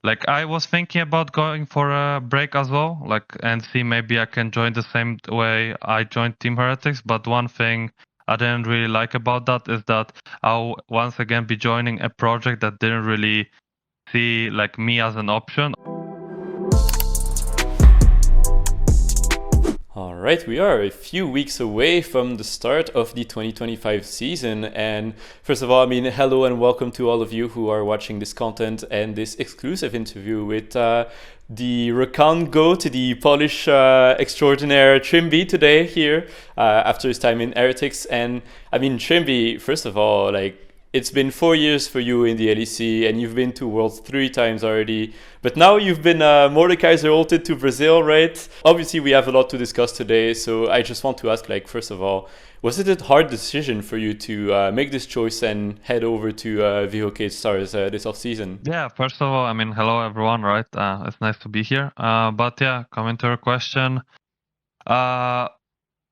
like I was thinking about going for a break as well, like and see maybe I can join the same way I joined Team Heretics. But one thing I didn't really like about that is that I'll once again be joining a project that didn't really see like me as an option. All right, we are a few weeks away from the start of the 2025 season. And first of all, I mean, hello and welcome to all of you who are watching this content and this exclusive interview with the Rakan Go to the Polish extraordinaire Trymbi today here after his time in Heretics. And I mean, Trymbi, first of all, like, it's been 4 years for you in the LEC, and you've been to Worlds 3 times already. But now you've been Mordekaiser ulted to Brazil, right? Obviously, we have a lot to discuss today. So I just want to ask, like, first of all, was it a hard decision for you to make this choice and head over to Vivo Keyd Stars this off-season? Yeah, first of all, I mean, hello everyone, right? It's nice to be here. But yeah, coming to your question,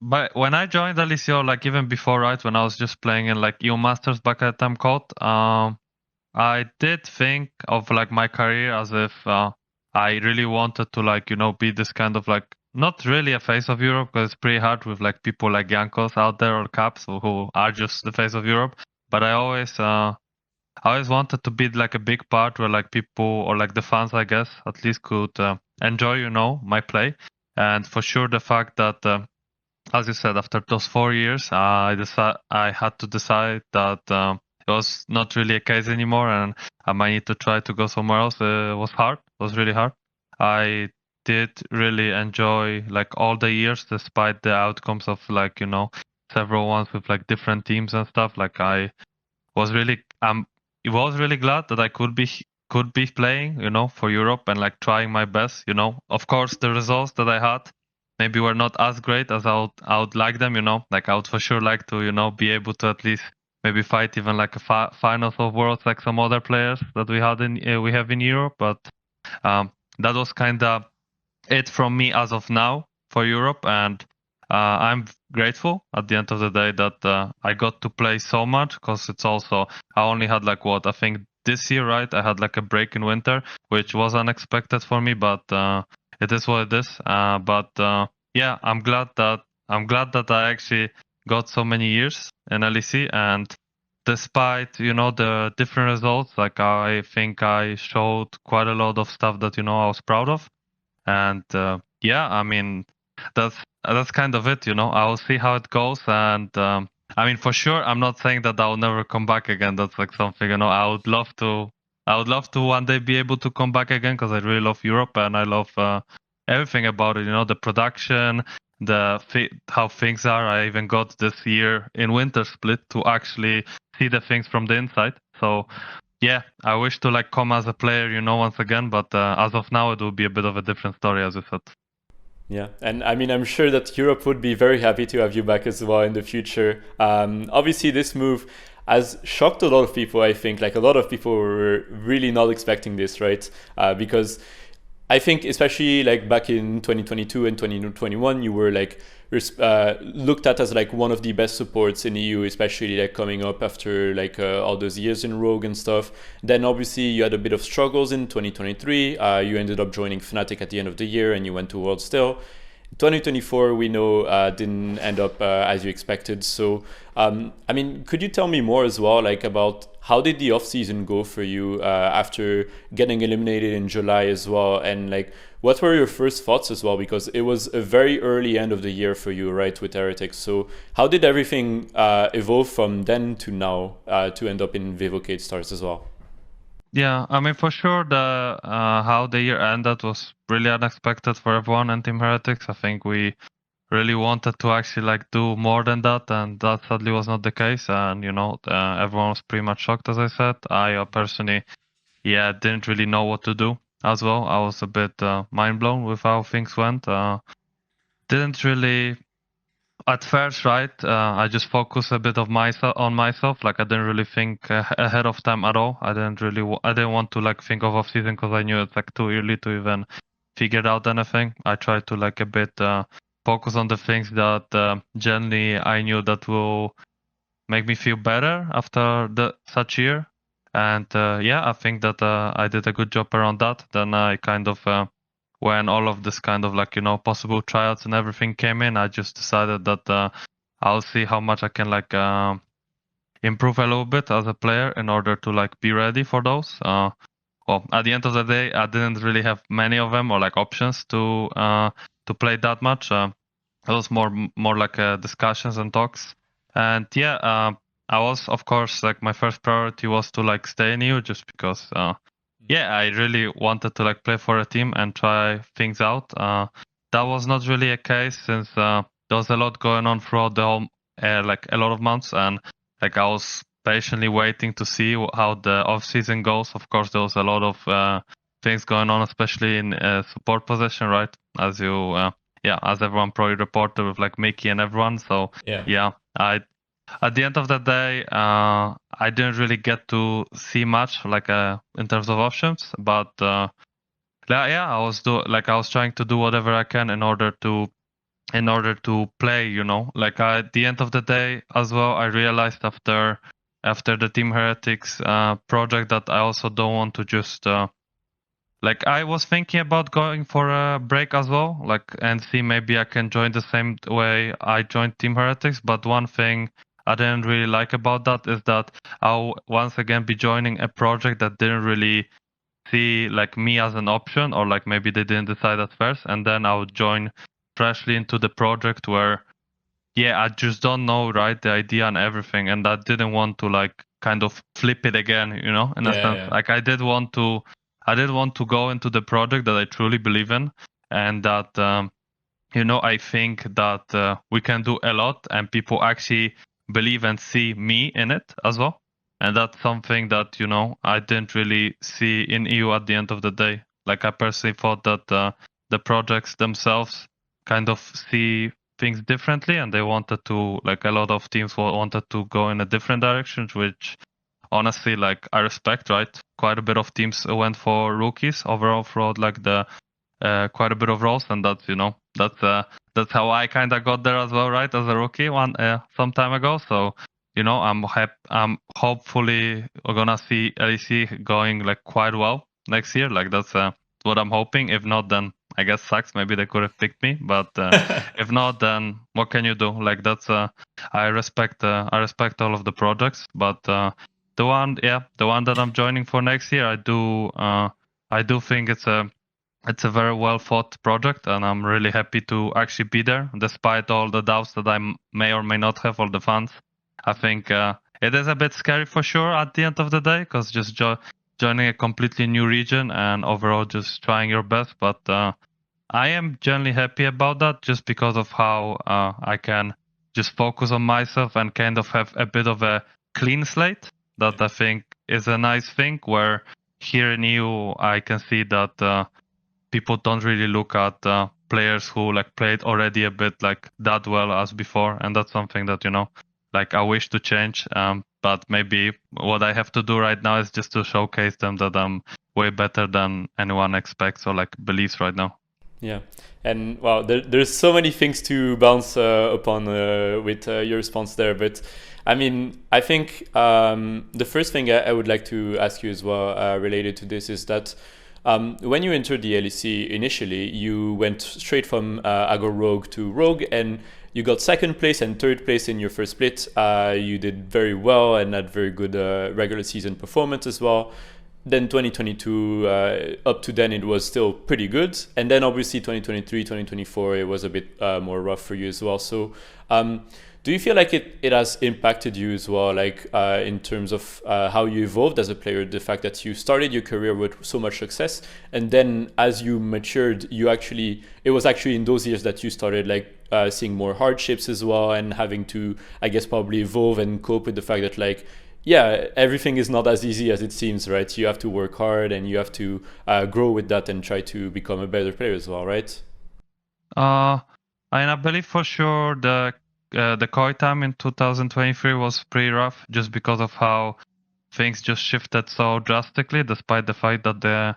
but when I joined LEC, or like even before, right, when I was just playing in like EU Masters back at time code, I did think of like my career as if I really wanted to like, be this kind of like, not really a face of Europe, because it's pretty hard with like people like Jankos out there or Caps who are just the face of Europe. But I always wanted to be like a big part where like people or like the fans, I guess, at least could enjoy, my play. And for sure, the fact that as you said, after those 4 years, I had to decide that it was not really a case anymore, and I might need to try to go somewhere else. It was hard. It was really hard. I did really enjoy like all the years, despite the outcomes of like several ones with like different teams and stuff. Like I was really it was really glad that I could be playing, for Europe and like trying my best. Of course, the results that I had maybe were not as great as I would like them, like I would for sure like to, be able to at least maybe fight even like a finals of worlds like some other players that we have in Europe. But that was kind of it from me as of now for Europe, and I'm grateful at the end of the day that I got to play so much, because it's also I only had like what I think this year, right? I had like a break in winter, which was unexpected for me, but it is what it is. Yeah, I'm glad that I actually got so many years in LEC, and despite the different results, like I think I showed quite a lot of stuff that I was proud of, and yeah, I mean that's kind of it. I'll see how it goes, and I mean for sure I'm not saying that I'll never come back again. That's like something I would love to one day be able to come back again, because I really love Europe and I love everything about it. The production, how things are. I even got this year in Winter Split to actually see the things from the inside. So yeah, I wish to like come as a player, once again. But as of now, it will be a bit of a different story, as you said. Yeah, and I mean, I'm sure that Europe would be very happy to have you back as well in the future. Obviously, this move has shocked a lot of people, I think. Like, a lot of people were really not expecting this, right? Because I think, especially like back in 2022 and 2021, you were like looked at as like one of the best supports in EU, especially like coming up after like all those years in Rogue and stuff. Then obviously you had a bit of struggles in 2023. You ended up joining Fnatic at the end of the year, and you went to World still. 2024 we know didn't end up as you expected. So I mean, could you tell me more as well, like about how did the off season go for you after getting eliminated in July as well, and like what were your first thoughts as well, because it was a very early end of the year for you, right, with Heretics. So how did everything evolve from then to now to end up in Vivo Keyd Stars as well? Yeah, I mean for sure the how the year ended was really unexpected for everyone in Team Heretics. I think we really wanted to actually like do more than that, and that sadly was not the case. And everyone was pretty much shocked, as I said. I personally, yeah, didn't really know what to do as well. I was a bit mind blown with how things went. Didn't really at first, right? I just focused a bit of on myself. Like I didn't really think ahead of time at all. I didn't want to like think of off season, because I knew it's like too early to even figure out anything. I tried to like a bit focus on the things that generally I knew that will make me feel better after the such year. And yeah, I think that I did a good job around that. Then I kind of, when all of this kind of like, possible tryouts and everything came in, I just decided that I'll see how much I can like improve a little bit as a player in order to like be ready for those. Well, at the end of the day, I didn't really have many of them or like options to play that much. It was more like discussions and talks. And yeah, I was, of course, like my first priority was to like stay in EU just because yeah, I really wanted to like play for a team and try things out. That was not really a case since there was a lot going on throughout the whole like a lot of months, and like I was patiently waiting to see how the off season goes. Of course, there was a lot of things going on, especially in support position, right? As you yeah, as everyone probably reported with like Mickey and everyone. So yeah, I at the end of the day, I didn't really get to see much like in terms of options, but yeah, I was trying to do whatever I can in order to play, Like at the end of the day as well, I realized after the Team Heretics project that I also don't want to just like I was thinking about going for a break as well, like and see maybe I can join the same way I joined Team Heretics. But one thing I didn't really like about that is that I'll once again be joining a project that didn't really see like me as an option, or like maybe they didn't decide at first, and then I would join freshly into the project where yeah, I just don't know, right, the idea and everything, and I didn't want to like kind of flip it again, in a sense. Like I did want to go into the project that I truly believe in, and that I think that we can do a lot, and people actually believe and see me in it as well. And that's something that I didn't really see in EU at the end of the day. Like I personally thought that the projects themselves kind of see things differently, and they wanted to, like a lot of teams wanted to go in a different direction, which honestly, like I respect, right? Quite a bit of teams went for rookies overall throughout like the quite a bit of roles, and that's how I kind of got there as well, right? As a rookie some time ago. So I'm hopefully we're gonna see LEC going like quite well next year. Like that's what I'm hoping. If not, then I guess sucks. Maybe they could have picked me, but if not, then what can you do? Like that's I respect all of the projects, but the one that I'm joining for next year, I do think it's a very well thought project, and I'm really happy to actually be there, despite all the doubts that I may or may not have, all the fans. I think it is a bit scary for sure at the end of the day, because just joining a completely new region and overall just trying your best. But I am generally happy about that, just because of how I can just focus on myself and kind of have a bit of a clean slate. That I think is a nice thing, where here in EU I can see that people don't really look at players who like played already a bit like that well as before, and that's something that like I wish to change. But maybe what I have to do right now is just to showcase them that I'm way better than anyone expects or like believes right now. Yeah, and wow, there's so many things to bounce upon with your response there. But I mean, I think the first thing I would like to ask you as well related to this is that when you entered the LEC initially, you went straight from Agro Rogue to Rogue, and you got second place and third place in your first split. You did very well and had very good regular season performance as well. Then 2022, up to then, it was still pretty good. And then obviously 2023, 2024, it was a bit more rough for you as well. So do you feel like it has impacted you as well, like in terms of how you evolved as a player, the fact that you started your career with so much success, and then as you matured, it was actually in those years that you started like seeing more hardships as well, and having to, I guess, probably evolve and cope with the fact that like, yeah, everything is not as easy as it seems, right? You have to work hard, and you have to grow with that and try to become a better player as well, right? And I believe for sure the COI time in 2023 was pretty rough, just because of how things just shifted so drastically, despite the fact that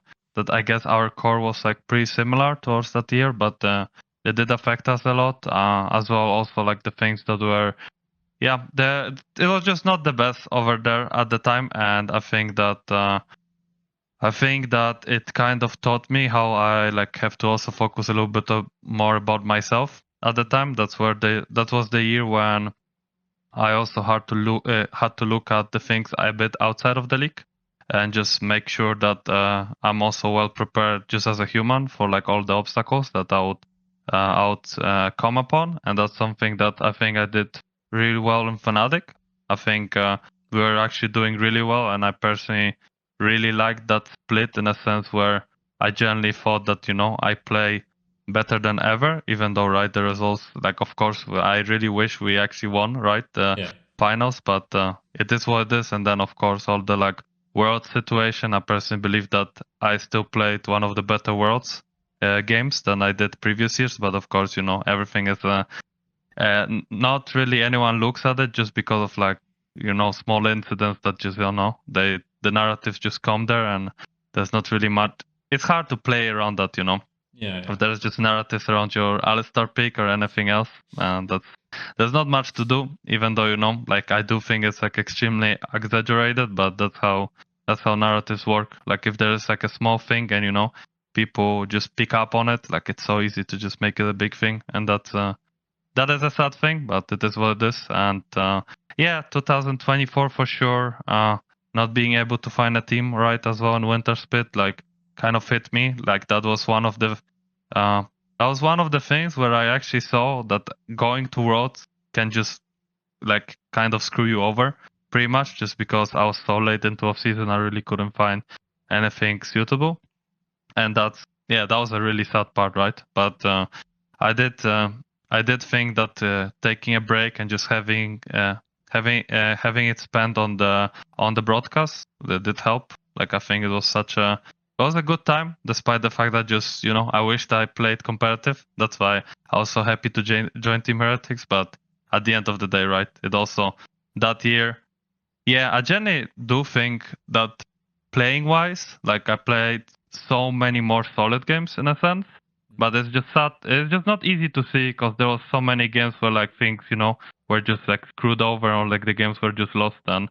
I guess our core was like pretty similar towards that year, but it did affect us a lot as well. Also, like the things that were yeah, it was just not the best over there at the time, and I think that it kind of taught me how I like have to also focus a little bit more about myself at the time. That was the year when I also had to look at the things a bit outside of the league and just make sure that I'm also well prepared just as a human for like all the obstacles that I would come upon, and that's something that I think I did really well in Fnatic. I think we were actually doing really well, and I personally really liked that split in a sense where I genuinely thought that I play better than ever, even though right the results, like of course I really wish we actually won right the finals, but it is what it is. And then of course all the like world situation, I personally believe that I still played one of the better worlds games than I did previous years, but of course everything is not really anyone looks at it just because of like small incidents that just the narratives just come there, and there's not really much. It's hard to play around that, Yeah. If there's just narratives around your Alistar pick or anything else, and there's not much to do. Even though like I do think it's like extremely exaggerated, but that's how narratives work. Like if there is like a small thing and people just pick up on it, like it's so easy to just make it a big thing, and that is a sad thing, but it is what it is. And 2024 for sure. Not being able to find a team right as well in Winter Split, like kind of hit me. Like that was one of the things where I actually saw that going to Worlds can just like kind of screw you over pretty much, just because I was so late into off-season, I really couldn't find anything suitable, and that was a really sad part, right? But I did think that taking a break and just having it spent on the broadcast, that did help. Like I think it was a good time, despite the fact that just I wished I played competitive. That's why I was so happy to join Team Heretics. But at the end of the day, right, it also that year, I generally do think that playing wise, like I played so many more solid games in a sense. But it's just sad. It's just not easy to see because there was so many games where like things were just like screwed over, or like the games were just lost. And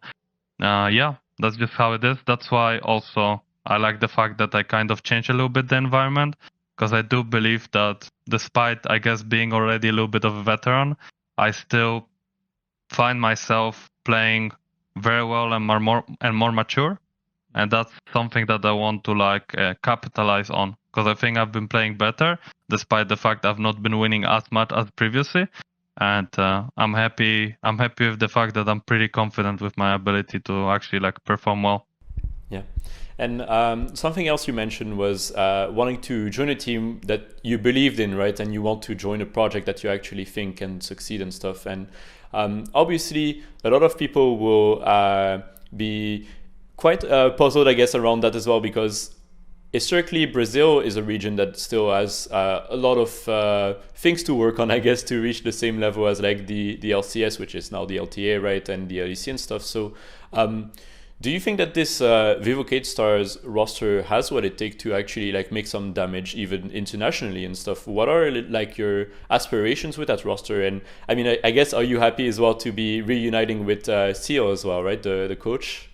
that's just how it is. That's why also I like the fact that I kind of changed a little bit the environment, because I do believe that despite I guess being already a little bit of a veteran, I still find myself playing very well and more mature. And that's something that I want to like capitalize on, because I think I've been playing better despite the fact I've not been winning as much as previously. And I'm happy with the fact that I'm pretty confident with my ability to actually like perform well. Yeah. And something else you mentioned was wanting to join a team that you believed in, right? And you want to join a project that you actually think can succeed and stuff. And obviously, a lot of people will be quite puzzled, I guess, around that as well, because historically Brazil is a region that still has a lot of things to work on, I guess, to reach the same level as like the LCS, which is now the LTA, right, and the LEC and stuff. So do you think that this Vivo Keyd Stars roster has what it takes to actually like make some damage even internationally and stuff? What are like your aspirations with that roster? And I mean, I guess, are you happy as well to be reuniting with Seal as well, right, the coach?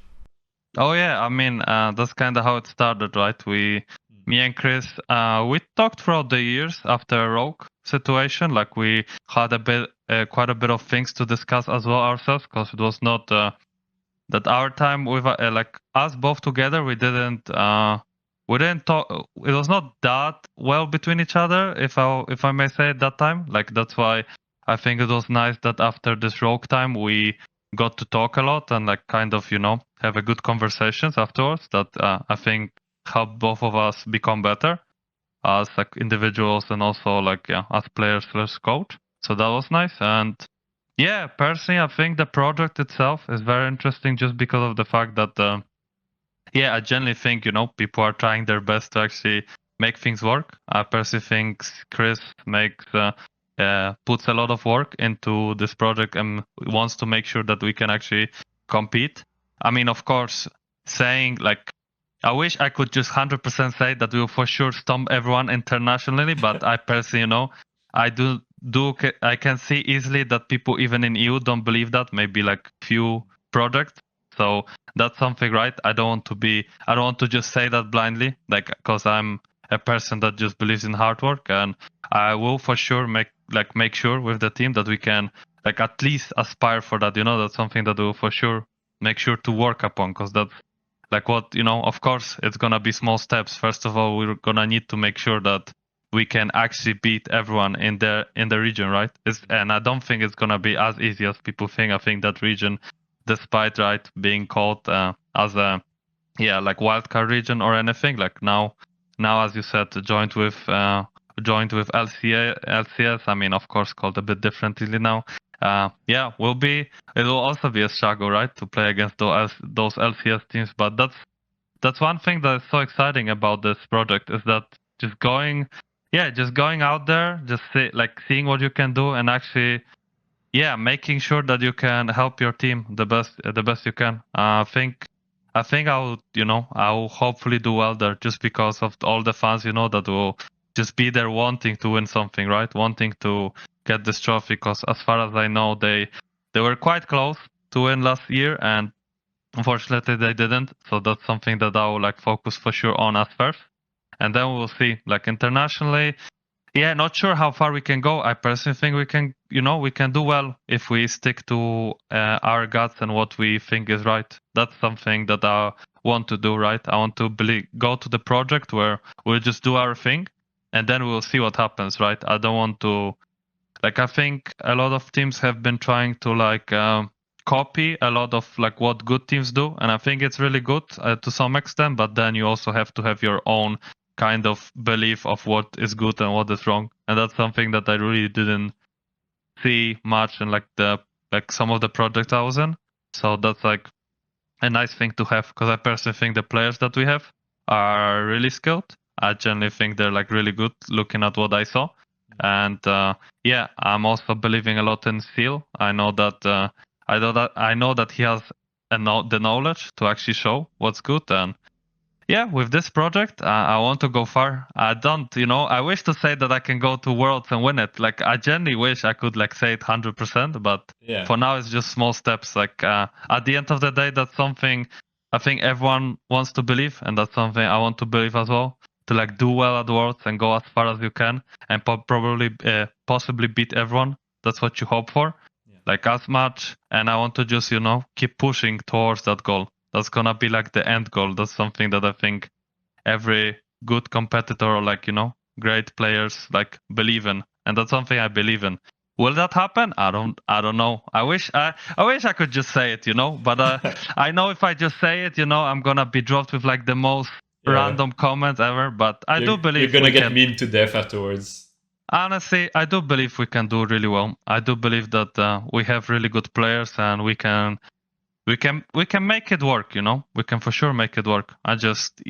Oh yeah, I mean that's kind of how it started, right? Me and Chris, we talked throughout the years after Rogue situation. Like we had quite a bit of things to discuss as well ourselves, because it was not that our time with like us both together. We didn't talk. It was not that well between each other, if I may say at that time. Like that's why I think it was nice that after this Rogue time we got to talk a lot and like kind of have a good conversations afterwards, that I think helped both of us become better as like individuals and also like as players / coach. So that was nice. And personally I think the project itself is very interesting, just because of the fact that I generally think people are trying their best to actually make things work. I personally think Chris puts a lot of work into this project and wants to make sure that we can actually compete. I mean, of course, saying like, I wish I could just 100% say that we will for sure stomp everyone internationally, but I personally, I do I can see easily that people even in EU don't believe that, maybe like few projects. So that's something, right? I don't want to just say that blindly, like, because I'm a person that just believes in hard work, and I will for sure make sure with the team that we can like at least aspire for that. That's something that we'll for sure make sure to work upon, because that's like what, of course it's gonna be small steps. First of all, we're gonna need to make sure that we can actually beat everyone in the region, right? And I don't think it's gonna be as easy as people think. I think that region, despite right being called as a like wildcard region or anything, like now as you said, joined with LCS. I mean, of course, called a bit differently now. It will also be a struggle, right, to play against those LCS teams. But that's one thing that is so exciting about this project, is that just going out there, just seeing what you can do, and actually, making sure that you can help your team the best you can. I think I'll hopefully do well there, just because of all the fans, that will just be there wanting to win something, right? Wanting to get this trophy, because as far as I know, they were quite close to win last year, and unfortunately they didn't. So that's something that I will focus for sure on at first, and then we'll see. Internationally, not sure how far we can go. I personally think we can do well if we stick to our guts and what we think is right. That's something that I want to do, right? I want to go to the project where we'll just do our thing, and then we'll see what happens, right? I don't want to, I think a lot of teams have been trying to copy a lot of what good teams do, and I think it's really good to some extent, but then you also have to have your own kind of belief of what is good and what is wrong, and that's something that I really didn't see much in some of the projects I was in. So that's a nice thing to have, because I personally think the players that we have are really skilled. I generally think they're really good, looking at what I saw. And I'm also believing a lot in Seal. I know that he has the knowledge to actually show what's good. And with this project, I want to go far. I don't, I wish to say that I can go to Worlds and win it. I genuinely wish I could say it 100%, but for now it's just small steps. At the end of the day, that's something I think everyone wants to believe, and that's something I want to believe as well. To do well at Worlds and go as far as you can, and probably possibly beat everyone. That's what you hope for, as much. And I want to just keep pushing towards that goal. That's gonna be the end goal. That's something that I think every good competitor or great players believe in, and that's something I believe in. Will that happen? I don't know. I wish I could just say it, but I know if I just say it, I'm gonna be dropped with the most random comments ever. But I do believe you're gonna get memed to death afterwards. Honestly, I do believe we can do really well. I do believe that we have really good players, and we can make it work. We can for sure make it work.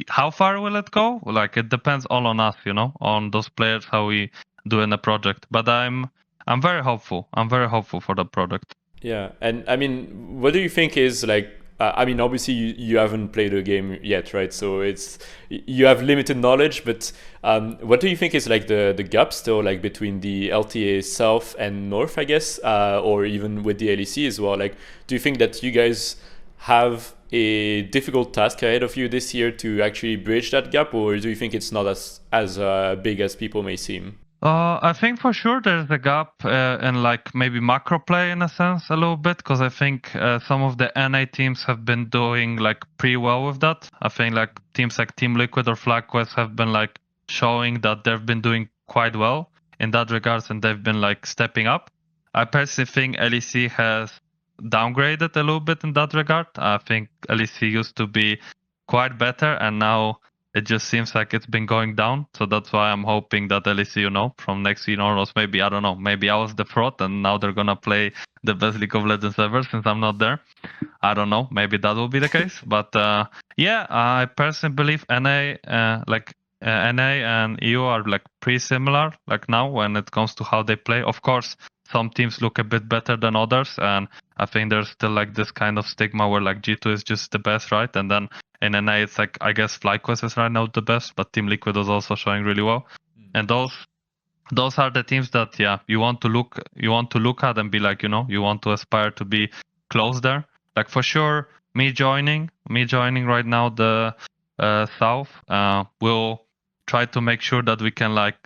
How far will it go? It depends all on us, on those players, how we do in the project. But I'm very hopeful. I'm very hopeful for the project. Yeah, and I mean, what do you think is I mean, obviously you haven't played a game yet, right? So you have limited knowledge, but what do you think is the gap still between the LTA South and North, I guess, or even with the LEC as well? Do you think that you guys have a difficult task ahead of you this year to actually bridge that gap, or do you think it's not as big as people may seem? I think for sure there's a gap in maybe macro play in a sense a little bit, because I think some of the NA teams have been doing pretty well with that. I think teams like Team Liquid or FlagQuest have been showing that they've been doing quite well in that regards, and they've been stepping up. I personally think LEC has downgraded a little bit in that regard. I think LEC used to be quite better, and now it just seems like it's been going down. So that's why I'm hoping that LEC, from next year onwards, maybe, I don't know, maybe I was the fraud and now they're going to play the best League of Legends ever since I'm not there. I don't know. Maybe that will be the case. But I personally believe NA and EU are pretty similar now when it comes to how they play. Of course, some teams look a bit better than others, and I think there's still this kind of stigma where G2 is just the best, right? And then in NA it's I guess FlyQuest is right now the best, but Team Liquid is also showing really well. And those those are the teams that you want to look at and be like, you want to aspire to be close there. Like for sure, me joining right now the South will try to make sure that we can like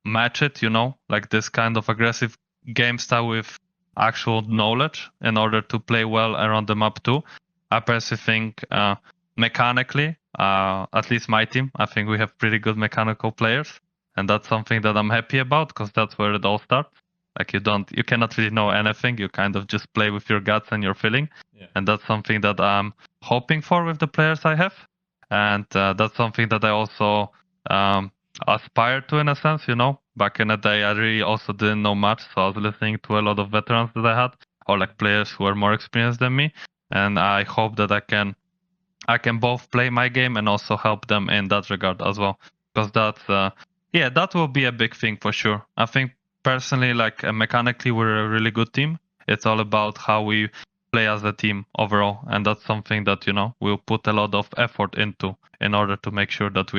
match it, like this kind of aggressive game style with actual knowledge in order to play well around the map too. I personally think mechanically, at least my team, I think we have pretty good mechanical players. And that's something that I'm happy about because that's where it all starts. Like you cannot really know anything. You kind of just play with your guts and your feeling. Yeah. And that's something that I'm hoping for with the players I have. And that's something that I also aspire to in a sense, Back in the day, I really also didn't know much. So I was listening to a lot of veterans that I had or like players who are more experienced than me. And I hope that I can both play my game and also help them in that regard as well. Because that's... yeah, that will be a big thing for sure. I think personally, like mechanically, we're a really good team. It's all about how we play as a team overall, and that's something that we'll put a lot of effort into in order to make sure that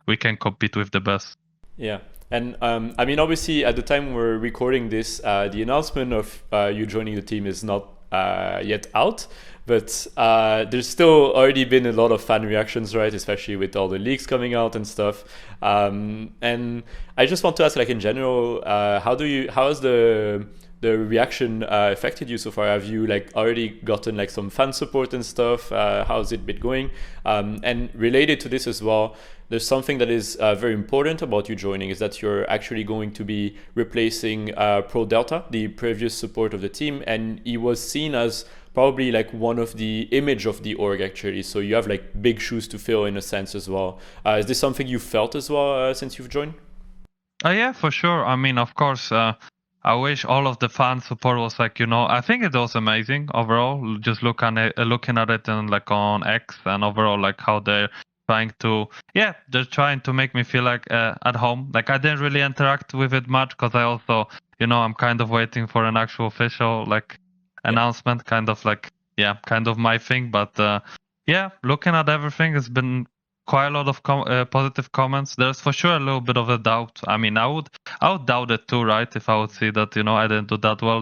we can compete with the best. Yeah. And I mean, obviously, at the time we're recording this, the announcement of you joining the team is not yet out. But there's still already been a lot of fan reactions, right? Especially with all the leaks coming out and stuff. And I just want to ask, like in general, how has the reaction affected you so far? Have you like already gotten like some fan support and stuff? How's it been going? And related to this as well, there's something that is very important about you joining is that you're actually going to be replacing Pro Delta, the previous support of the team, and he was seen as probably like one of the image of the org actually. So you have like big shoes to fill in a sense as well. Is this something you felt as well since you've joined? Yeah, for sure. I mean, of course, I wish all of the fan support was like, I think it was amazing overall. Just looking at it and like on X and overall like how they're trying to make me feel like at home. Like I didn't really interact with it much because I also, I'm kind of waiting for an actual official like announcement, kind of my thing. But looking at everything, it's been quite a lot of positive comments. There's for sure a little bit of a doubt. I mean, I would doubt it too, right? If I would see that I didn't do that well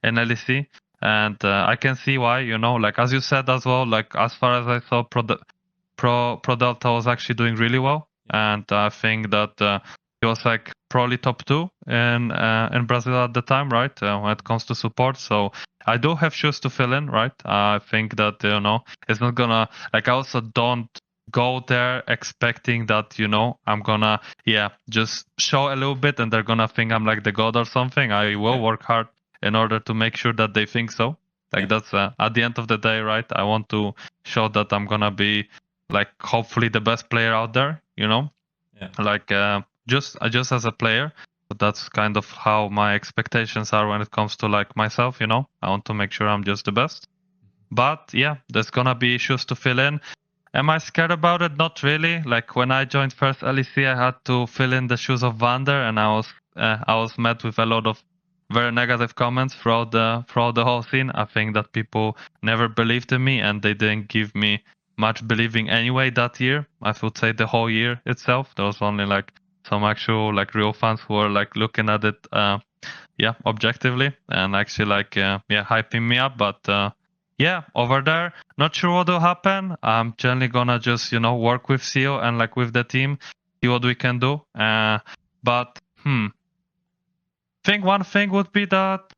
in LEC, and I can see why. Like as you said as well, like as far as I saw, Pro Delta was actually doing really well, and I think that he was like probably top 2 in Brazil at the time, right? When it comes to support, so I do have shoes to fill in, right? I think that it's not gonna like. I also don't go there expecting that I'm gonna just show a little bit and they're gonna think I'm like the god or something. I will work hard in order to make sure that they think so. Like that's at the end of the day, right? I want to show that I'm gonna be like hopefully the best player out there, like just as a player. But that's kind of how my expectations are when it comes to like myself, I want to make sure I'm just the best. But yeah, there's gonna be issues to fill in. Am I scared about it? Not really. Like when I joined first LEC, I had to fill in the shoes of Vander, and I was met with a lot of very negative comments throughout the whole scene. I think that people never believed in me, and they didn't give me much believing anyway that year. I would say the whole year itself, there was only like some actual like real fans who were like looking at it, objectively and actually like hyping me up, but. Over there, not sure what will happen. I'm generally gonna just, work with CEO and like with the team, see what we can do. But I think one thing would be that,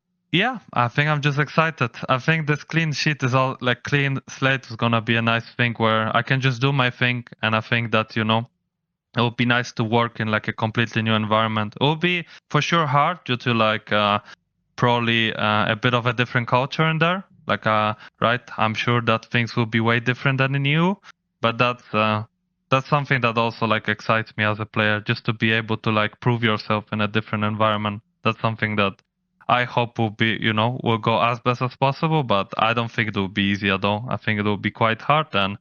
I think I'm just excited. I think this clean sheet is all like clean slate is gonna be a nice thing where I can just do my thing. And I think that, it would be nice to work in like a completely new environment. It will be for sure hard due to like probably a bit of a different culture in there. Like, right, I'm sure that things will be way different than in EU, but that's something that also like excites me as a player, just to be able to like prove yourself in a different environment. That's something that I hope will be, will go as best as possible, but I don't think it will be easy at all. I think it will be quite hard, and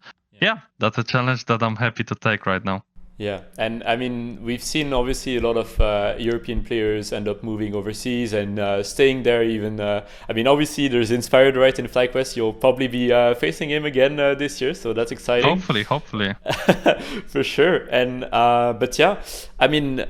that's a challenge that I'm happy to take right now. Yeah, and I mean, we've seen obviously a lot of European players end up moving overseas and staying there even. I mean, obviously there's Inspired, right, in FlyQuest. You'll probably be facing him again this year, so that's exciting. Hopefully. For sure. And but yeah, I mean,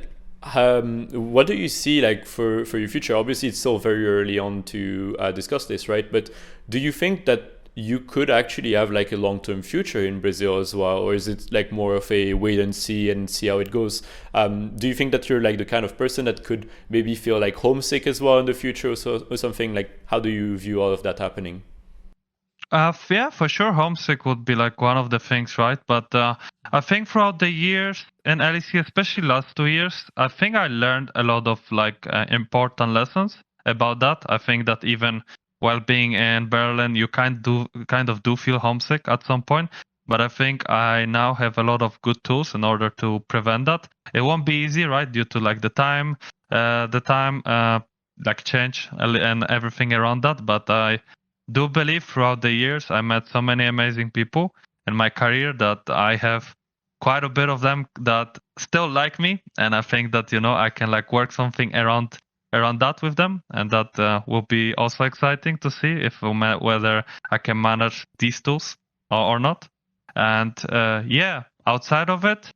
what do you see like for your future? Obviously, it's still very early on to discuss this, right? But do you think that you could actually have like a long-term future in Brazil as well, or is it like more of a wait and see how it goes? Do you think that you're like the kind of person that could maybe feel like homesick as well in the future, or something? Like, how do you view all of that happening? Yeah, for sure, homesick would be like one of the things, right? But I think throughout the years in LEC, especially last 2 years, I think I learned a lot of like important lessons about that. I think that even while being in Berlin, you kind of do feel homesick at some point. But I think I now have a lot of good tools in order to prevent that. It won't be easy, right? Due to like the time, like change and everything around that. But I do believe throughout the years I met so many amazing people in my career that I have quite a bit of them that still like me, and I think that I can like work something around that with them, and that will be also exciting to see if whether I can manage these tools or not. And yeah, outside of it,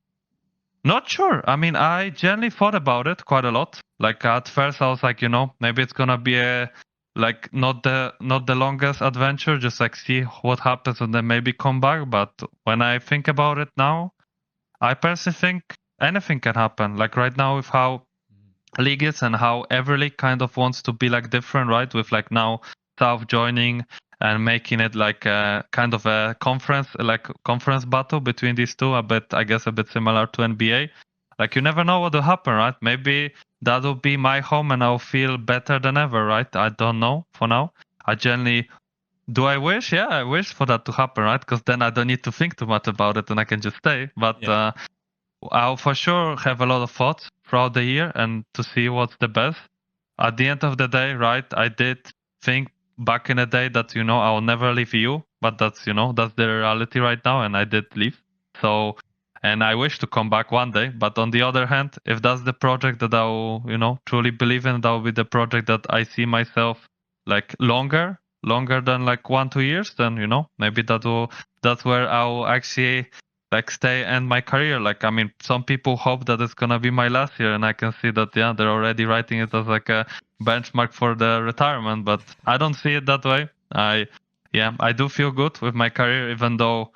not sure. I mean, I generally thought about it quite a lot. Like at first, I was like, maybe it's gonna be a like not the longest adventure, just like see what happens and then maybe come back. But when I think about it now, I personally think anything can happen. Like right now, with how league is and how every league kind of wants to be like different, right? With like now South joining and making it like a kind of a conference battle between these two, I guess a bit similar to NBA. Like you never know what will happen, right? Maybe that will be my home and I'll feel better than ever, right? I don't know for now. I generally do. I wish, yeah, I wish for that to happen, right? Because then I don't need to think too much about it and I can just stay. But I'll for sure have a lot of thoughts throughout the year and to see what's the best. At the end of the day, right, I did think back in the day that, I'll never leave you, but that's the reality right now, and I did leave. So, and I wish to come back one day, but on the other hand, if that's the project that I'll, truly believe in, that will be the project that I see myself like longer than like 1-2 years, then, maybe that's where I'll actually like stay and my career. Like, I mean, some people hope that it's gonna be my last year, and I can see that, yeah, they're already writing it as like a benchmark for the retirement, but I don't see it that way. I do feel good with my career, even though,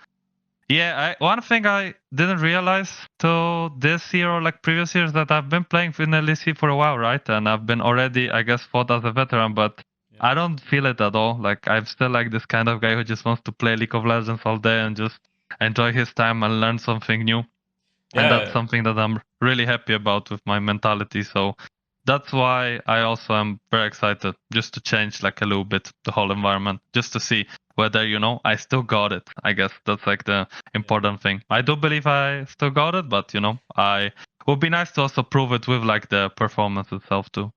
one thing I didn't realize to this year or like previous years that I've been playing in LEC for a while, right? And I've been already, I guess, fought as a veteran, but I don't feel it at all. Like I'm still like this kind of guy who just wants to play League of Legends all day and just enjoy his time and learn something new. And that's something that I'm really happy about with my mentality. So that's why I also am very excited just to change like a little bit the whole environment, just to see whether, I still got it. I guess that's like the important thing. I do believe I still got it, but, I would be nice to also prove it with like the performance itself too.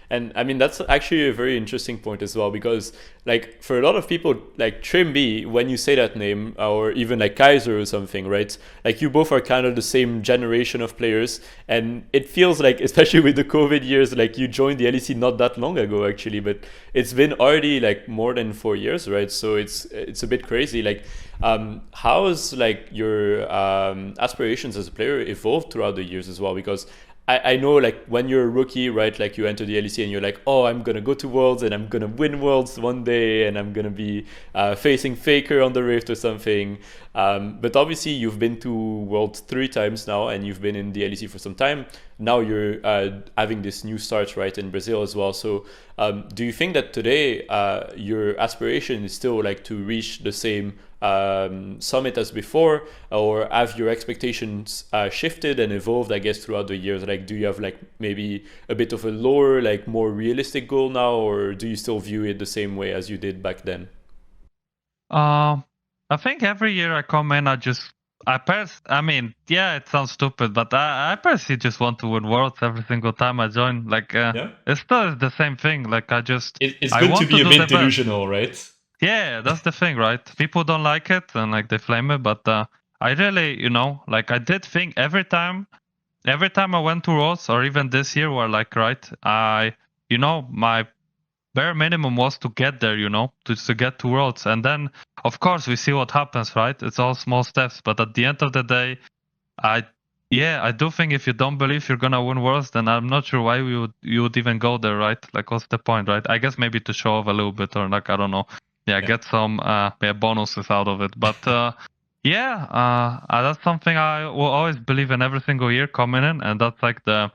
And I mean, that's actually a very interesting point as well, because like for a lot of people, like Trymbi, when you say that name, or even like Kaiser or something, right? Like you both are kind of the same generation of players. And it feels like, especially with the COVID years, like you joined the LEC not that long ago, actually, but it's been already like more than 4 years, right? So it's a bit crazy. Like, how has like your aspirations as a player evolved throughout the years as well? Because I know like when you're a rookie, right, like you enter the LEC and you're like, oh, I'm going to go to Worlds and I'm going to win Worlds one day and I'm going to be facing Faker on the Rift or something. But obviously you've been to Worlds 3 times now and you've been in the LEC for some time. Now you're having this new start, right, in Brazil as well. So do you think that today your aspiration is still like to reach the same summit as before, or have your expectations shifted and evolved, I guess, throughout the years? Like, do you have like maybe a bit of a lower, like more realistic goal now, or do you still view it the same way as you did back then? I think every year I come in, I mean, yeah, it sounds stupid, but I personally just want to win Worlds every single time I join. Like, it's still the same thing. Like, it's I good want to be a do bit the best. delusional, right? Yeah, that's the thing, right? People don't like it and like they flame it, but I really, like I did think every time I went to Worlds, or even this year, where like, right, my bare minimum was to get there, to get to Worlds, and then of course we see what happens, right? It's all small steps, but at the end of the day, I yeah, I do think if you don't believe you're gonna win Worlds, then I'm not sure why you would even go there, right? Like, what's the point, right? I guess maybe to show off a little bit, or like, I don't know, get some bonuses out of it. But that's something I will always believe in every single year coming in, and that's like the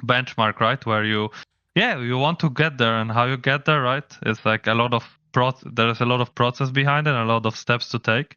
benchmark, right? Where you want to get there, and how you get there, right? It's like a lot of there's a lot of process behind it, and a lot of steps to take.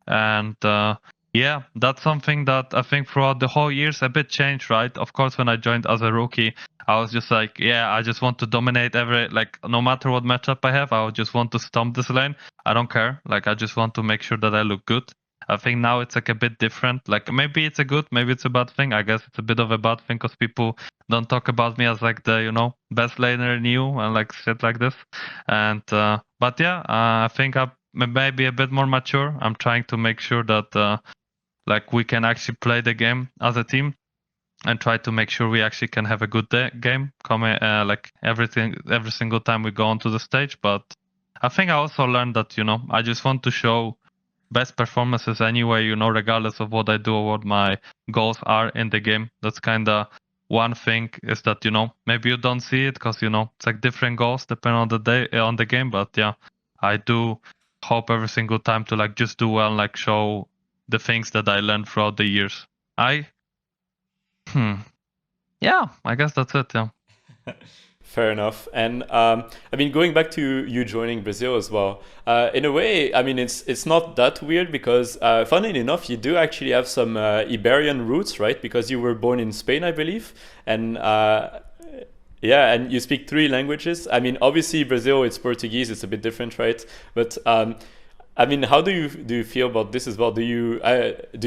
And that's something that I think throughout the whole years a bit changed, right? Of course, when I joined as a rookie, I was just like, I just want to dominate no matter what matchup I have, I just want to stomp this lane. I don't care. Like, I just want to make sure that I look good. I think now it's like a bit different. Like, maybe it's a good, maybe it's a bad thing. I guess it's a bit of a bad thing because people don't talk about me as like the, best laner in EU and like shit like this. And, but I think I'm maybe a bit more mature. I'm trying to make sure that, like, we can actually play the game as a team and try to make sure we actually can have a good game coming, like every single time we go onto the stage. But I think I also learned that, I just want to show best performances anyway, regardless of what I do or what my goals are in the game. That's kind of one thing, is that, maybe you don't see it because, it's like different goals depending on the day, on the game. But I do hope every single time to like just do well and like show the things that I learned throughout the years. I guess that's it. Yeah. Fair enough. And going back to you joining Brazil as well, in a way, it's not that weird because, funnily enough, you do actually have some Iberian roots, right? Because you were born in Spain, I believe, and and you speak 3 languages. Obviously, Brazil, it's Portuguese, it's a bit different, right? But how do you feel about this as well? Do you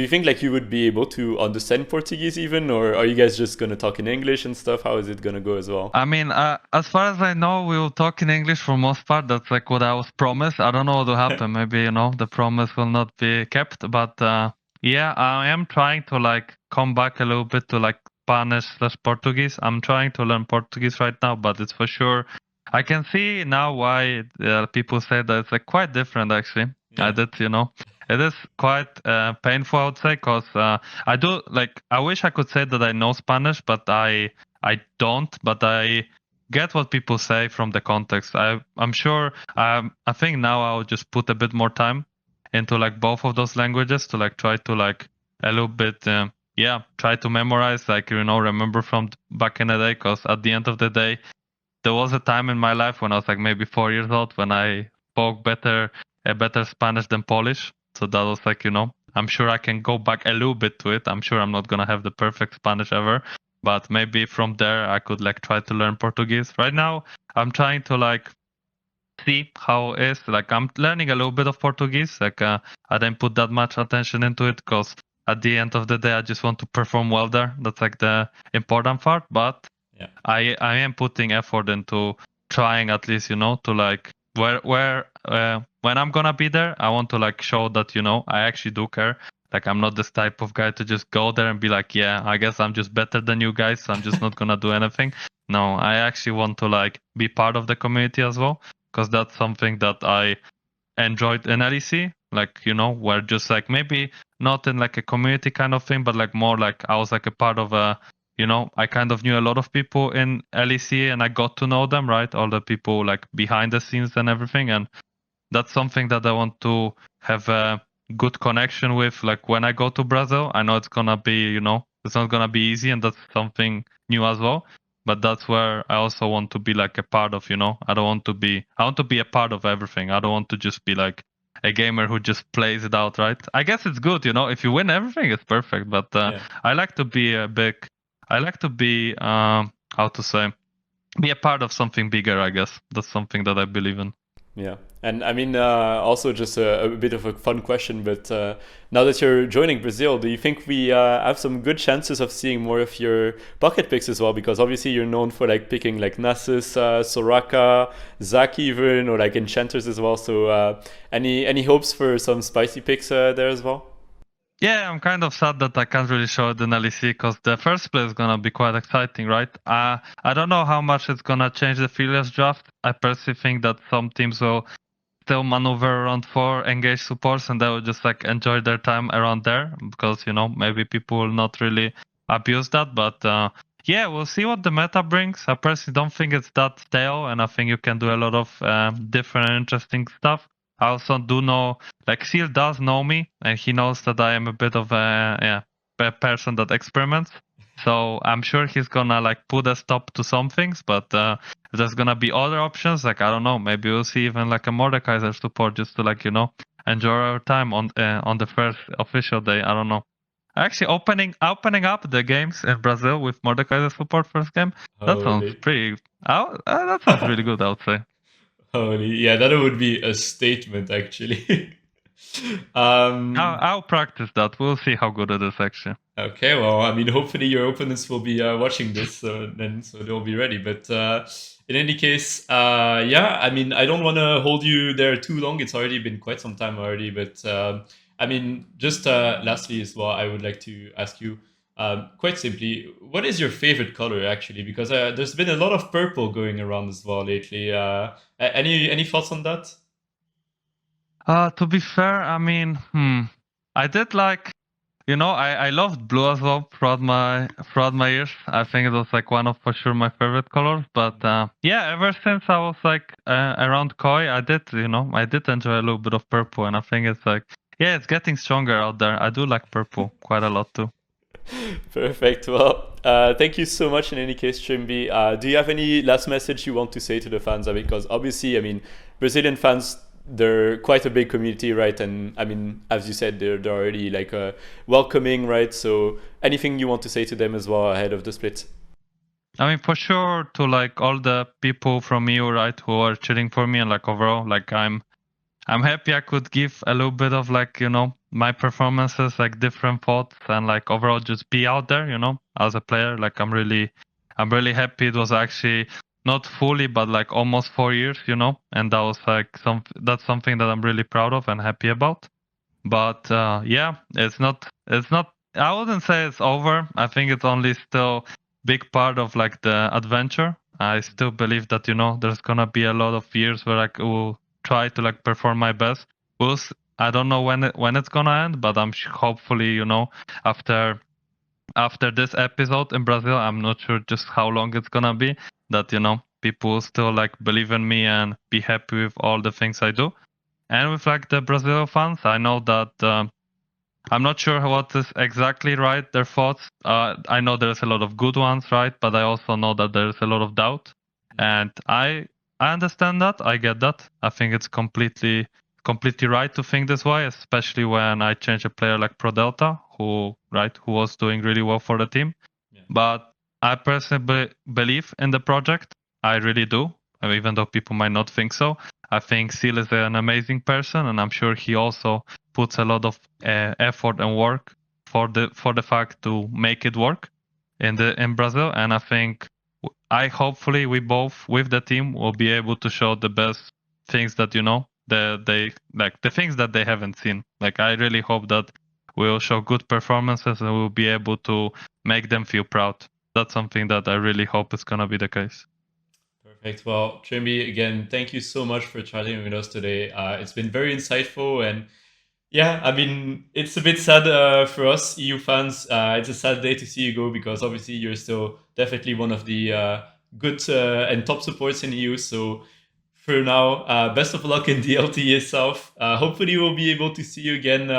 think like you would be able to understand Portuguese even, or are you guys just gonna talk in English and stuff? How is it gonna go as well? As far as I know, we will talk in English for most part. That's like what I was promised. I don't know what will happen. Maybe the promise will not be kept. But I am trying to like come back a little bit to like Spanish/Portuguese. I'm trying to learn Portuguese right now, but it's for sure. I can see now why people say that it's like quite different actually. I did, it is quite painful, I would say, because I do like. I wish I could say that I know Spanish, but I don't. But I get what people say from the context. I'm sure. I think now I'll just put a bit more time into like both of those languages to like try to like a little bit. Try to memorize, like remember from back in the day. Because at the end of the day, there was a time in my life when I was like maybe 4 years old when I spoke better Spanish than Polish. So that was like, I'm sure I can go back a little bit to it. I'm sure I'm not going to have the perfect Spanish ever, but maybe from there I could like try to learn Portuguese. Right now, I'm trying to like see how it is. Like, I'm learning a little bit of Portuguese. Like, I didn't put that much attention into it because at the end of the day, I just want to perform well there. That's like the important part. But I am putting effort into trying at least, to like when I'm gonna be there, I want to like show that, I actually do care. Like, I'm not this type of guy to just go there and be like, I guess I'm just better than you guys, so I'm just not gonna do anything. No, I actually want to like be part of the community as well, because that's something that I enjoyed in LEC. Like, where just like maybe not in like a community kind of thing, but like more like I was like a part of a, I kind of knew a lot of people in LEC and I got to know them, right? All the people like behind the scenes and everything. And that's something that I want to have a good connection with. Like, when I go to Brazil, I know it's going to be, it's not going to be easy, and that's something new as well. But that's where I also want to be like a part of, I want to be a part of everything. I don't want to just be like a gamer who just plays it out, right? I guess it's good, if you win everything, it's perfect. But I like to be how to say, be a part of something bigger, I guess. That's something that I believe in. Yeah. And also just a bit of a fun question, but now that you're joining Brazil, do you think we have some good chances of seeing more of your bucket picks as well? Because obviously you're known for like picking like Nasus, Soraka, Zac even, or like Enchanters as well. So any hopes for some spicy picks there as well? Yeah, I'm kind of sad that I can't really show it in LEC because the first play is going to be quite exciting, right? I don't know how much it's going to change the Philias draft. I personally think that some teams will still maneuver around 4 engaged supports, and they will just like enjoy their time around there, because maybe people will not really abuse that. But yeah, we'll see what the meta brings. I personally don't think it's that stale, and I think you can do a lot of different interesting stuff. I also do know, like, Seal does know me, and he knows that I am a bit of a person that experiments. So I'm sure he's gonna like put a stop to some things, but there's gonna be other options. Like, I don't know, maybe we'll see even like a Mordekaiser support, just to like enjoy our time on the first official day. I don't know. Actually, opening up the games in Brazil with Mordekaiser support first game. That sounds Holy. pretty. That sounds really good, I would say. Holy, yeah, that would be a statement actually. I'll practice that. We'll see how good it is actually. Okay, well, I mean, hopefully your opponents will be watching this, so they'll be ready. But in any case, yeah, I mean, I don't want to hold you there too long. It's already been quite some time already. But I mean, just lastly as well, I would like to ask you, quite simply, what is your favorite color actually? Because there's been a lot of purple going around as well lately. Any thoughts on that? To be fair, I mean, I did like, I loved blue as well throughout my years. I think it was like one of for sure my favorite colors. But yeah, ever since I was like around Koi, I did enjoy a little bit of purple, and I think it's like, yeah, it's getting stronger out there. I do like purple quite a lot too. Perfect. Well, thank you so much in any case, Trymbi. Do you have any last message you want to say to the fans? Because obviously, I mean, Brazilian fans, they're quite a big community, right? And I mean, as you said, they're already like welcoming, right? So anything you want to say to them as well ahead of the split? I mean, for sure, to like all the people from EU, right, who are cheering for me, and like overall, like I'm happy I could give a little bit of like, my performances, like different thoughts, and like overall just be out there, as a player. Like I'm really happy. It was actually not fully, but like almost 4 years, and that was like that's something that I'm really proud of and happy about. But yeah, it's not, I wouldn't say it's over. I think it's only still big part of like the adventure. I still believe that, there's gonna be a lot of years where I will try to like perform my best. I don't know when it's gonna end, but I'm hopefully, after this episode in Brazil, I'm not sure just how long it's gonna be, that people still like believe in me and be happy with all the things I do. And with like the Brazil fans, I know that I'm not sure what is exactly right, their thoughts. I know there's a lot of good ones, right? But I also know that there's a lot of doubt. And I understand that. I get that. I think it's completely right to think this way, especially when I change a player like Pro Delta, who was doing really well for the team. Yeah. But I personally believe in the project. I really do, even though people might not think so. I think Seal is an amazing person, and I'm sure he also puts a lot of effort and work for the fact to make it work in Brazil. And I think hopefully we both with the team will be able to show the best things that they like, the things that they haven't seen. Like I really hope that we'll show good performances and we'll be able to make them feel proud. That's something that I really hope is gonna be the case. Perfect. Well, Trymbi, again, thank you so much for chatting with us today. It's been very insightful, and yeah, I mean, it's a bit sad for us EU fans. It's a sad day to see you go, because obviously you're still definitely one of the good and top supports in EU. So for now, best of luck in the LTA South. Hopefully, we'll be able to see you again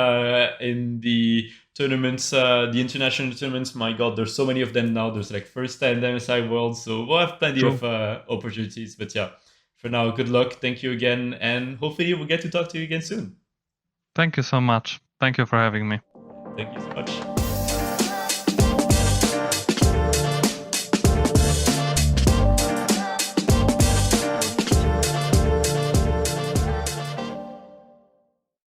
in the tournaments, the international tournaments. My God, there's so many of them now. There's like first time MSI World, so we'll have plenty of opportunities. But yeah, for now, good luck. Thank you again, and hopefully we'll get to talk to you again soon. Thank you so much. Thank you for having me. Thank you so much.